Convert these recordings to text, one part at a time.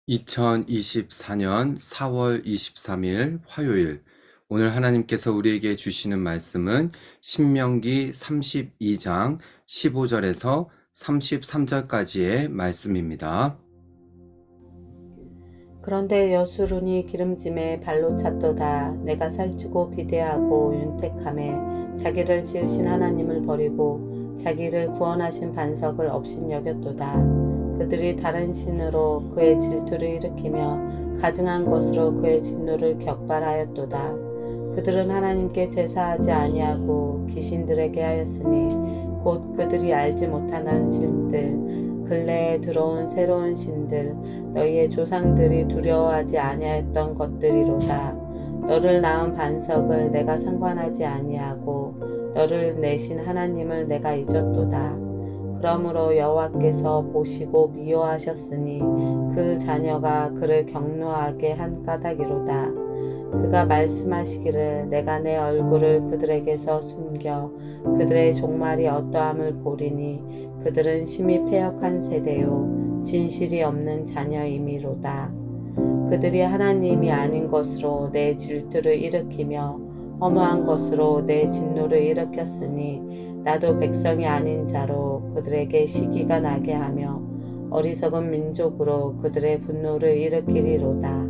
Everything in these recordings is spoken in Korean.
(2024년 4월 23일) 화요일, 오늘 하나님께서 우리에게 주시는 말씀은 신명기 32장 15절에서 33절까지의 말씀입니다. 그런데 여수룬이 기름짐에 발로 찼도다. 내가 살찌고 비대하고 윤택함에 자기를 지으신 하나님을 버리고 자기를 구원하신 반석을 업신여겼도다. 그들이 다른 신으로 그의 질투를 일으키며 가증한 것으로 그의 진노를 격발하였도다. 그들은 하나님께 제사하지 아니하고 귀신들에게 하였으니 곧 그들이 알지 못하는 신들, 근래에 들어온 새로운 신들, 너희의 조상들이 두려워하지 아니하였던 것들이로다. 너를 낳은 반석을 내가 상관하지 아니하고 너를 내신 하나님을 내가 잊었도다. 그러므로 여호와께서 보시고 미워하셨으니 그 자녀가 그를 경노하게 한 까닭이로다. 그가 말씀하시기를 내가 내 얼굴을 그들에게서 숨겨 그들의 종말이 어떠함을 보리니 그들은 심히 패역한 세대요 진실이 없는 자녀이미로다. 그들이 하나님이 아닌 것으로 내 질투를 일으키며 허무한 것으로 내 진노를 일으켰으니 나도 백성이 아닌 자로 그들에게 시기가 나게 하며 어리석은 민족으로 그들의 분노를 일으키리로다.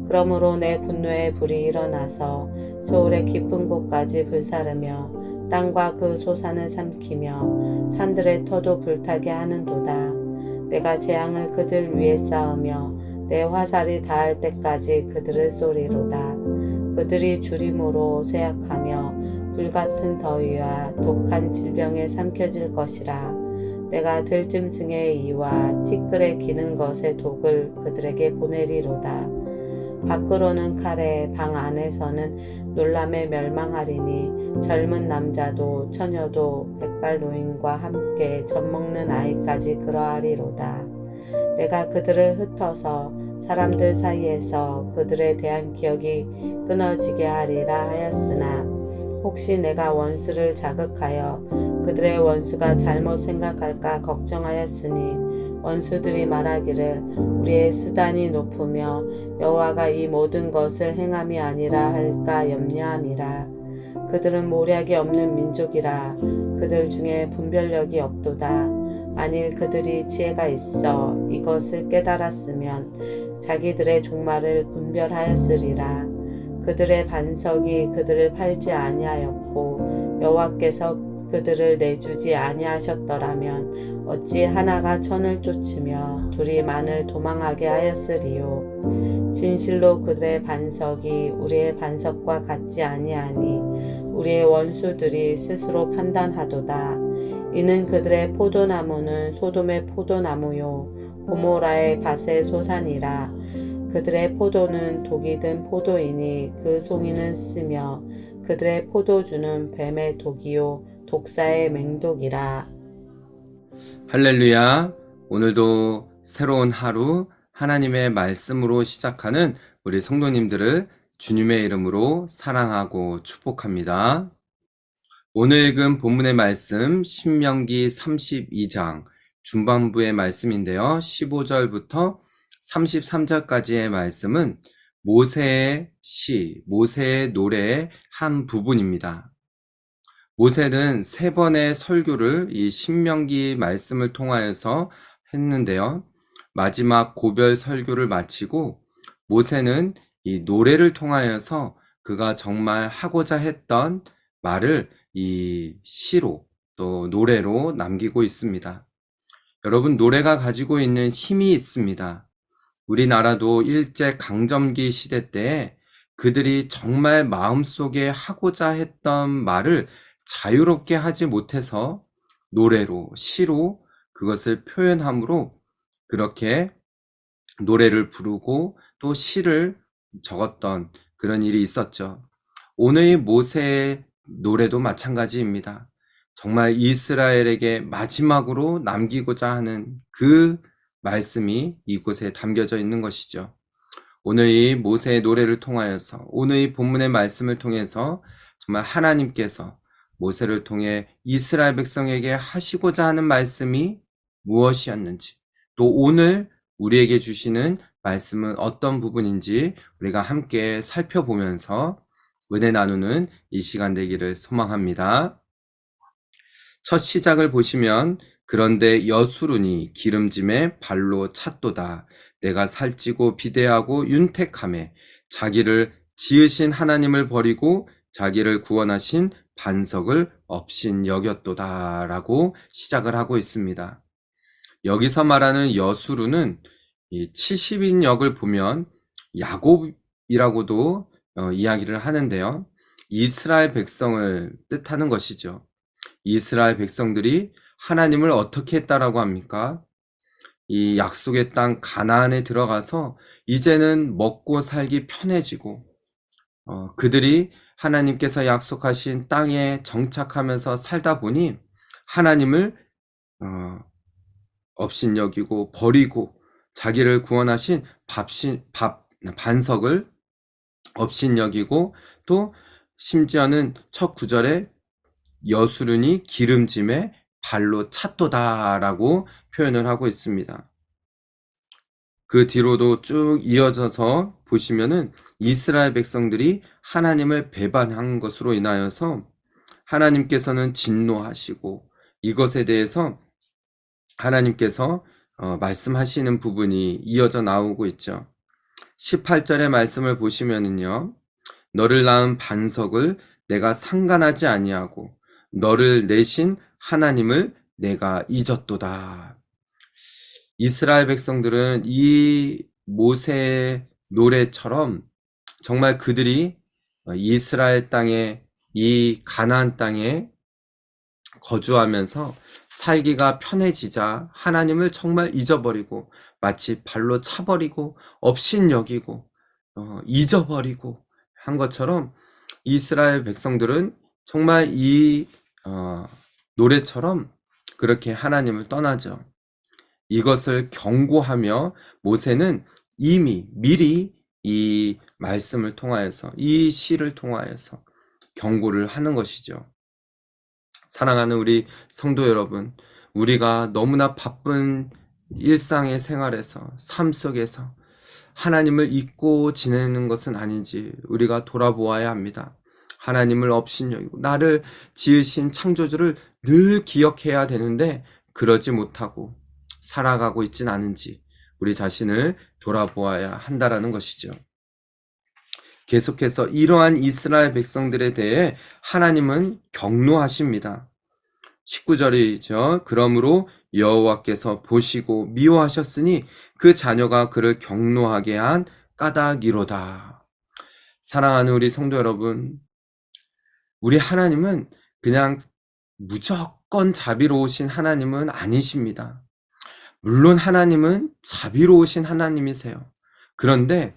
그러므로 내 분노의 불이 일어나서 소울의 깊은 곳까지 불사르며 땅과 그 소산을 삼키며 산들의 터도 불타게 하는도다. 내가 재앙을 그들 위에 쌓으며 내 화살이 닿을 때까지 그들을 쏘리로다. 그들이 주림으로 쇠약하며 불같은 더위와 독한 질병에 삼켜질 것이라. 내가 들짐승의 이와 티끌에 기는 것의 독을 그들에게 보내리로다. 밖으로는 칼에 방 안에서는 놀람에 멸망하리니 젊은 남자도 처녀도 백발 노인과 함께 젖먹는 아이까지 그러하리로다. 내가 그들을 흩어서 사람들 사이에서 그들에 대한 기억이 끊어지게 하리라 하였으나 혹시 내가 원수를 자극하여 그들의 원수가 잘못 생각할까 걱정하였으니 원수들이 말하기를 우리의 수단이 높으며 여호와가 이 모든 것을 행함이 아니라 할까 염려함이라. 그들은 모략이 없는 민족이라. 그들 중에 분별력이 없도다. 만일 그들이 지혜가 있어 이것을 깨달았으면 자기들의 종말을 분별하였으리라. 그들의 반석이 그들을 팔지 아니하였고 여호와께서 그들을 내주지 아니하셨더라면 어찌 하나가 천을 쫓으며 둘이 만을 도망하게 하였으리요. 진실로 그들의 반석이 우리의 반석과 같지 아니하니 우리의 원수들이 스스로 판단하도다. 이는 그들의 포도나무는 소돔의 포도나무요 고모라의 밭의 소산이라. 그들의 포도는 독이 든 포도이니 그 송이는 쓰며 그들의 포도주는 뱀의 독이요 독사의 맹독이라. 할렐루야. 오늘도 새로운 하루 하나님의 말씀으로 시작하는 우리 성도님들을 주님의 이름으로 사랑하고 축복합니다. 오늘 읽은 본문의 말씀 신명기 32장 중반부의 말씀인데요. 15절부터 33절까지의 말씀은 모세의 시, 모세의 노래의 한 부분입니다. 모세는 3번의 설교를 이 신명기 말씀을 통하여서 했는데요. 마지막 고별 설교를 마치고 모세는 이 노래를 통하여서 그가 정말 하고자 했던 말을 이 시로 또 노래로 남기고 있습니다. 여러분, 노래가 가지고 있는 힘이 있습니다. 우리나라도 일제강점기 시대 때에 그들이 정말 마음속에 하고자 했던 말을 자유롭게 하지 못해서 노래로, 시로 그것을 표현함으로 그렇게 노래를 부르고 또 시를 적었던 그런 일이 있었죠. 오늘의 모세의 노래도 마찬가지입니다. 정말 이스라엘에게 마지막으로 남기고자 하는 그 말씀이 이곳에 담겨져 있는 것이죠. 오늘 이 모세의 노래를 통하여서, 오늘 이 본문의 말씀을 통해서 정말 하나님께서 모세를 통해 이스라엘 백성에게 하시고자 하는 말씀이 무엇이었는지, 또 오늘 우리에게 주시는 말씀은 어떤 부분인지 우리가 함께 살펴보면서 은혜 나누는 이 시간 되기를 소망합니다. 첫 시작을 보시면, 그런데 여수run이 기름짐에 발로 찼도다. 내가 살찌고 비대하고 윤택하매 자기를 지으신 하나님을 버리고 자기를 구원하신 반석을 업신 여겼도다 라고 시작을 하고 있습니다. 여기서 말하는 여수run은 이 70인역을 보면 야곱이라고도 이야기를 하는데요. 이스라엘 백성을 뜻하는 것이죠. 이스라엘 백성들이 하나님을 어떻게 했다라고 합니까? 이 약속의 땅 가나안에 들어가서 이제는 먹고 살기 편해지고, 그들이 하나님께서 약속하신 땅에 정착하면서 살다 보니 하나님을 업신여기고 버리고 자기를 구원하신 반석을 업신여기고, 또 심지어는 첫 구절에 여수run이 기름짐에 발로 찼도다라고 표현을 하고 있습니다. 그 뒤로도 쭉 이어져서 보시면은 이스라엘 백성들이 하나님을 배반한 것으로 인하여서 하나님께서는 진노하시고, 이것에 대해서 하나님께서 말씀하시는 부분이 이어져 나오고 있죠. 18절의 말씀을 보시면은요, 너를 낳은 반석을 내가 상관하지 아니하고 너를 내신 하나님을 내가 잊었도다. 이스라엘 백성들은 이 모세의 노래처럼 정말 그들이 이스라엘 땅에, 이 가나안 땅에 거주하면서 살기가 편해지자 하나님을 정말 잊어버리고, 마치 발로 차버리고 업신여기고 잊어버리고 한 것처럼 이스라엘 백성들은 정말 이 노래처럼 그렇게 하나님을 떠나죠. 이것을 경고하며 모세는 이미 미리 이 말씀을 통하여서, 이 시를 통하여서 경고를 하는 것이죠. 사랑하는 우리 성도 여러분, 우리가 너무나 바쁜 일상의 생활에서, 삶 속에서 하나님을 잊고 지내는 것은 아닌지 우리가 돌아보아야 합니다. 하나님을 업신여기고 나를 지으신 창조주를 늘 기억해야 되는데 그러지 못하고 살아가고 있진 않은지 우리 자신을 돌아보아야 한다라는 것이죠. 계속해서 이러한 이스라엘 백성들에 대해 하나님은 경노하십니다. 19절이죠. 그러므로 여호와께서 보시고 미워하셨으니 그 자녀가 그를 경노하게 한 까닭이로다. 사랑하는 우리 성도 여러분, 우리 하나님은 그냥 무조건 자비로우신 하나님은 아니십니다. 물론 하나님은 자비로우신 하나님이세요. 그런데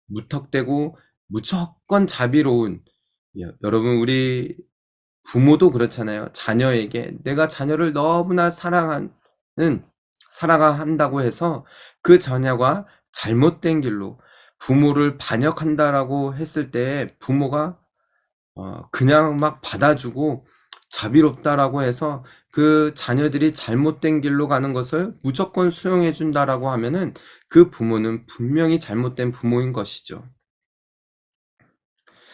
무턱대고 무조건 자비로운, 여러분 우리 부모도 그렇잖아요. 자녀에게 내가 자녀를 너무나 사랑한다고 해서 그 자녀가 잘못된 길로 부모를 반역한다라고 했을 때 부모가 그냥 막 받아주고 자비롭다라고 해서 그 자녀들이 잘못된 길로 가는 것을 무조건 수용해 준다라고 하면은 그 부모는 분명히 잘못된 부모인 것이죠.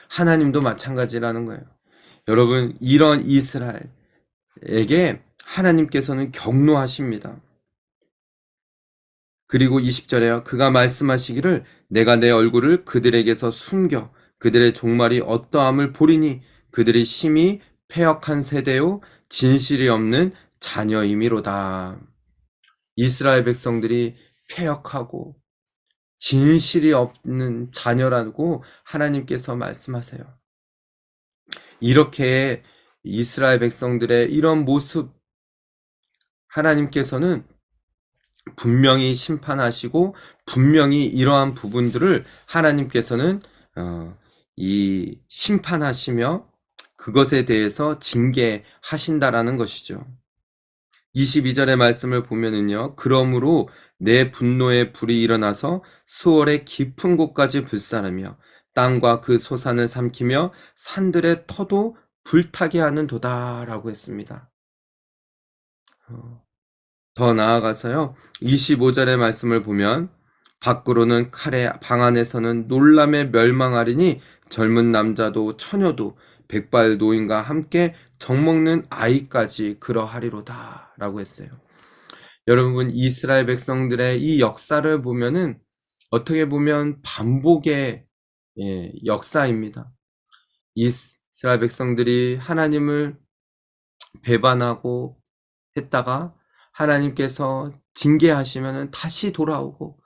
하나님도 마찬가지라는 거예요. 여러분, 이런 이스라엘에게 하나님께서는 경노하십니다. 그리고 20절에요. 그가 말씀하시기를 내가 내 얼굴을 그들에게서 숨겨 그들의 종말이 어떠함을 보리니 그들이 심히 패역한 세대요 진실이 없는 자녀임이로다. 이스라엘 백성들이 패역하고 진실이 없는 자녀라고 하나님께서 말씀하세요. 이렇게 이스라엘 백성들의 이런 모습, 하나님께서는 분명히 심판하시고 분명히 이러한 부분들을 하나님께서는 이 심판하시며 그것에 대해서 징계하신다라는 것이죠. 22절의 말씀을 보면은요. 그러므로 내 분노의 불이 일어나서 수월의 깊은 곳까지 불사르며 땅과 그 소산을 삼키며 산들의 터도 불타게 하는도다 라고 했습니다. 더 나아가서요. 25절의 말씀을 보면 밖으로는 칼에 방 안에서는 놀람에 멸망하리니 젊은 남자도 처녀도 백발 노인과 함께 젖먹는 아이까지 그러하리로다 라고 했어요. 여러분, 이스라엘 백성들의 이 역사를 보면은 어떻게 보면 반복의 역사입니다. 이스라엘 백성들이 하나님을 배반하고 했다가 하나님께서 징계하시면은 다시 돌아오고,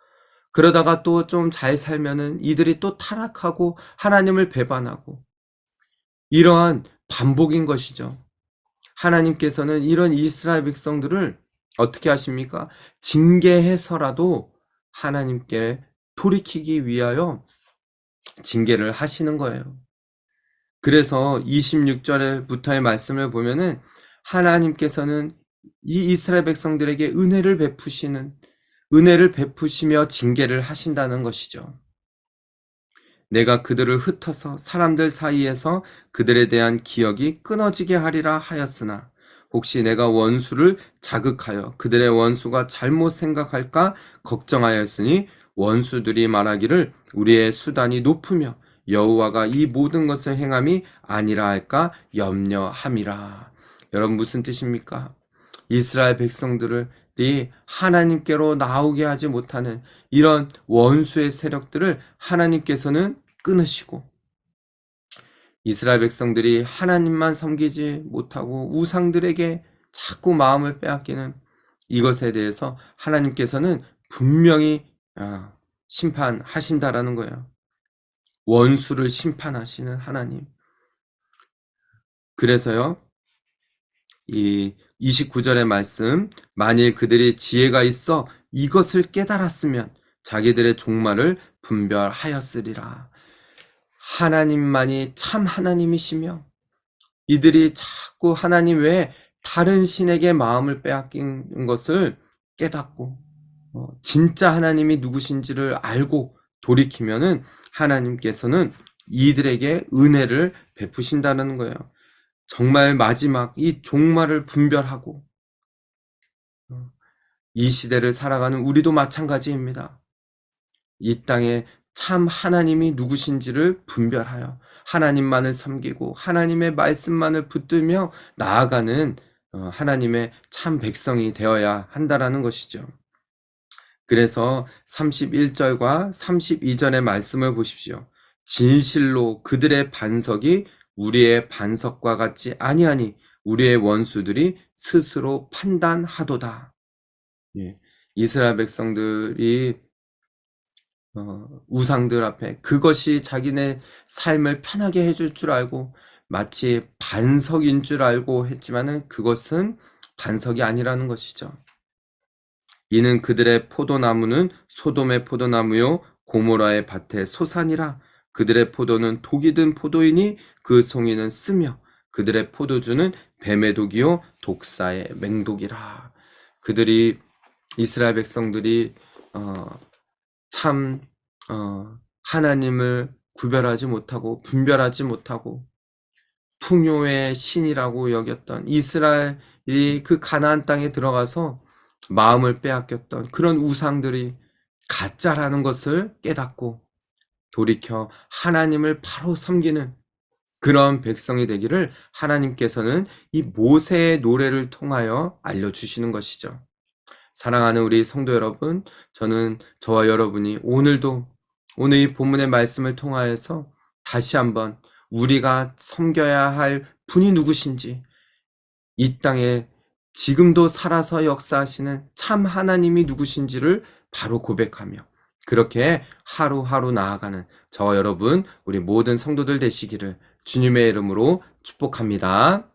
그러다가 또 좀 잘 살면은 이들이 또 타락하고 하나님을 배반하고, 이러한 반복인 것이죠. 하나님께서는 이런 이스라엘 백성들을 어떻게 하십니까? 징계해서라도 하나님께 돌이키기 위하여 징계를 하시는 거예요. 그래서 26절부터의 말씀을 보면은 하나님께서는 이 이스라엘 백성들에게 은혜를 베푸시며 징계를 하신다는 것이죠. 내가 그들을 흩어서 사람들 사이에서 그들에 대한 기억이 끊어지게 하리라 하였으나 혹시 내가 원수를 자극하여 그들의 원수가 잘못 생각할까 걱정하였으니 원수들이 말하기를 우리의 수단이 높으며 여호와가 이 모든 것을 행함이 아니라 할까 염려함이라. 여러분, 무슨 뜻입니까? 이스라엘 백성들이 하나님께로 나오게 하지 못하는 이런 원수의 세력들을 하나님께서는 끊으시고, 이스라엘 백성들이 하나님만 섬기지 못하고 우상들에게 자꾸 마음을 빼앗기는 이것에 대해서 하나님께서는 분명히 심판하신다라는 거예요. 원수를 심판하시는 하나님. 그래서요, 이 29절의 말씀, 만일 그들이 지혜가 있어 이것을 깨달았으면 자기들의 종말을 분별하였으리라. 하나님만이 참 하나님이시며 이들이 자꾸 하나님 외에 다른 신에게 마음을 빼앗긴 것을 깨닫고 진짜 하나님이 누구신지를 알고 돌이키면은 하나님께서는 이들에게 은혜를 베푸신다는 거예요. 정말 마지막 이 종말을 분별하고, 이 시대를 살아가는 우리도 마찬가지입니다. 이 땅에 참 하나님이 누구신지를 분별하여 하나님만을 섬기고 하나님의 말씀만을 붙들며 나아가는 하나님의 참 백성이 되어야 한다라는 것이죠. 그래서 31절과 32절의 말씀을 보십시오. 진실로 그들의 반석이 우리의 반석과 같지 아니하니 우리의 원수들이 스스로 판단하도다. 이스라엘 백성들이 우상들 앞에 그것이 자기네 삶을 편하게 해줄 줄 알고 마치 반석인 줄 알고 했지만은 그것은 반석이 아니라는 것이죠. 이는 그들의 포도나무는 소돔의 포도나무요 고모라의 밭의 소산이라. 그들의 포도는 독이 든 포도이니 그 송이는 쓰며 그들의 포도주는 뱀의 독이요 독사의 맹독이라. 이스라엘 백성들이 참 하나님을 구별하지 못하고 분별하지 못하고 풍요의 신이라고 여겼던 이스라엘이 그 가나안 땅에 들어가서 마음을 빼앗겼던 그런 우상들이 가짜라는 것을 깨닫고 돌이켜 하나님을 바로 섬기는 그런 백성이 되기를 하나님께서는 이 모세의 노래를 통하여 알려주시는 것이죠. 사랑하는 우리 성도 여러분, 저와 여러분이 오늘도 오늘 이 본문의 말씀을 통하여서 다시 한번 우리가 섬겨야 할 분이 누구신지, 이 땅에 지금도 살아서 역사하시는 참 하나님이 누구신지를 바로 고백하며 그렇게 하루하루 나아가는 저와 여러분, 우리 모든 성도들 되시기를 주님의 이름으로 축복합니다.